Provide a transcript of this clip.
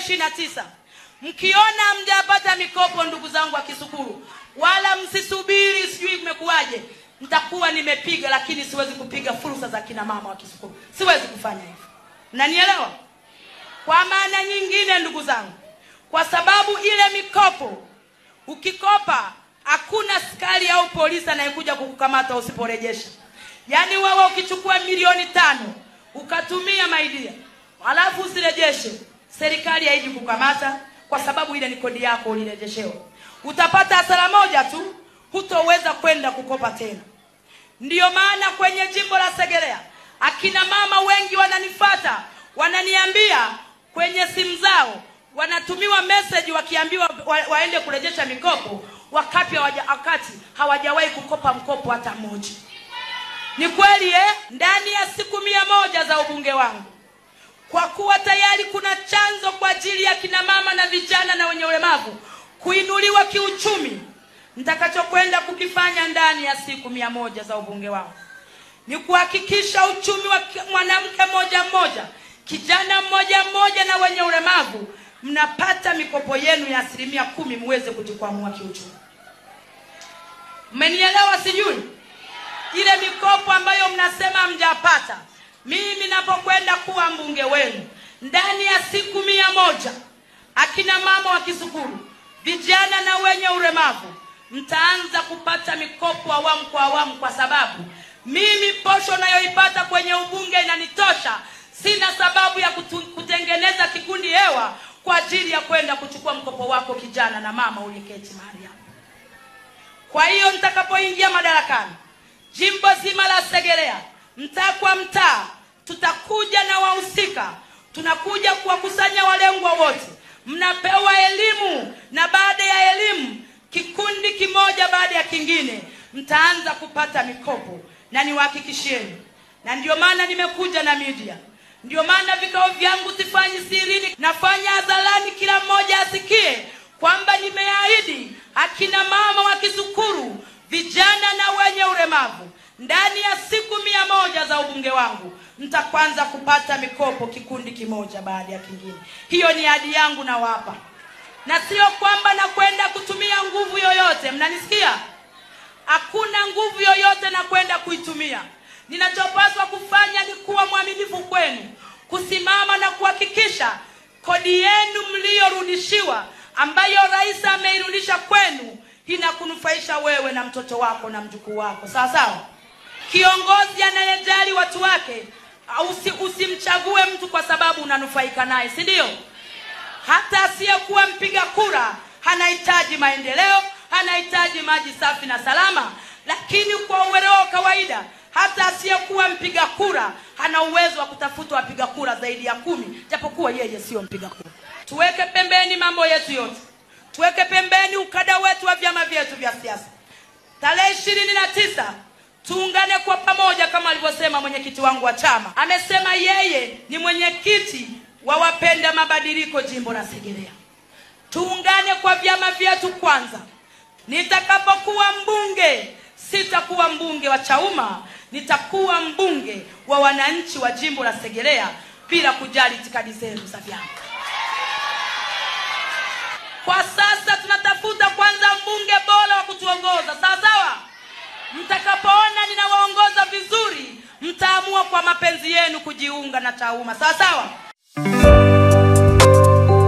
29. Mkiona mjapata mikopo ndugu zangu wa Kisukuru, wala msisubiri sijui kumekuaje. Nitakuwa nimepiga, lakini siwezi kupiga fursa za kina mama wa Kisukuru. Siwezi kufanya hivyo. Mnanielewa? Kwa maana nyingine ndugu zangu, kwa sababu ile mikopo ukikopa hakuna askari au polisi anayekuja kukukamata usiporejesha. Yaani wewe ukichukua milioni 5 ukatumia maidia, alafu usirejeshe, serikali haiji kukamata kwa sababu ile ni kodi yako ulirejeshewa. Utapata hasara moja tu, hutoweza kwenda kukopa tena. Ndiyo maana kwenye jimbo la Segerea akina mama wengi wananifuata, wananiambia kwenye simu zao, wanatumiwa message wakiambiwa waende kurejesha mikopo wakati hawajawahi kukopa mkopo hata mmoja. Ni kweli ndani ya siku 100 za ubunge wangu, kwa kuwa tayari kuna chanzo kwa ajili ya kina mama na vijana na wenye ulemavu kuinuliwa kiuchumi, nitakachokwenda kukifanya ndani ya siku 100 za ubunge wangu ni kuhakikisha uchumi wa mwanamke mmoja mmoja, kijana mmoja mmoja na wenye ulemavu mnapata mikopo yenu ya 10% muweze kujikwamua kiuchumi. Mmenielewa sijui? Ile mikopo ambayo mnasema mjapata, mimi napokwenda kuwa mbunge wenu ndani ya siku 100, akina mama wa Kisukuru, vijana na wenye ulemavu mtaanza kupata mikopo awamu kwa awamu, kwa sababu mimi posho nayoipata kwenye ubunge inanitosha. Sina sababu ya kutengeneza kikundi hewa kwa ajili ya kwenda kuchukua mkopo wako kijana na mama uliketi mahali hapo. Kwa hiyo nitakapoingia madarakani, jimbo zima la Segerea, mtaa kwa mtaa, tutakuja na wahusika, tunakuja kuwakusanya walengwa wote. Mnapewa elimu, na baada ya elimu kikundi kimoja baada ya kingine mtaanza kupata mikopo, na niwahakikishieni. Na ndio maana nimekuja na media. Ndio maana vikao vyangu sifanyi sirini, nafanya hadharani, kila mmoja asikie kwamba nimeahidi akina mama wa Kisukuru, vijana na wenye ulemavu, ndani ya siku 100 za ubunge wangu mtakwanza kupata mikopo kikundi kimoja baada ya kingine. Hiyo ni ahadi yangu na wapa. Na sio kwamba nakwenda kutumia nguvu yoyote, mnanisikia? Hakuna nguvu yoyote na kwenda kuitumia. Ninachopaswa kufanya ni kuwa mwaminifu kwenu, kusimama na kuhakikisha kodi yenu mliyorudishiwa, ambayo rais ameirudisha kwenu, inakunufaisha wewe na mtoto wako na mjukuu wako. Sawa sawa? Kiongozi anayejali watu wake, usimchague mtu kwa sababu unanufaika naye, si ndio? Hata asiyekuwa mpiga kura anahitaji maendeleo, anahitaji maji safi na salama, lakini kwa uelewa kawaida hata asiyekuwa mpiga kura ana uwezo wa kutafuta wapiga kura zaidi ya 10, japokuwa yeye sio mpiga kura. Tuweke pembeni mambo yetu yote. Tuweke pembeni ukada wetu wa vyama vyetu vya siasa. Tarehe 29 tuungane kwa pamoja kama alivyosema mwenyekiti wangu wa chama. Amesema yeye ni mwenyekiti wa wapenda mabadiliko jimbo la Segerea. Tuungane kwa vyama vyetu kwanza. Nitakapokuwa mbunge, sitakuwa mbunge wa Chauma, nitakuwa mbunge wa wananchi wa jimbo la Segerea bila kujali itikadi zenu za vyama. Kwa sasa tunatafuta kwanza mbunge bora wa kutuongoza. Sawa sawa? Mtakapoona ninawaongoza vizuri, mtaamua kwa mapenzi yenu kujiunga na Chauma. Sawa sawa?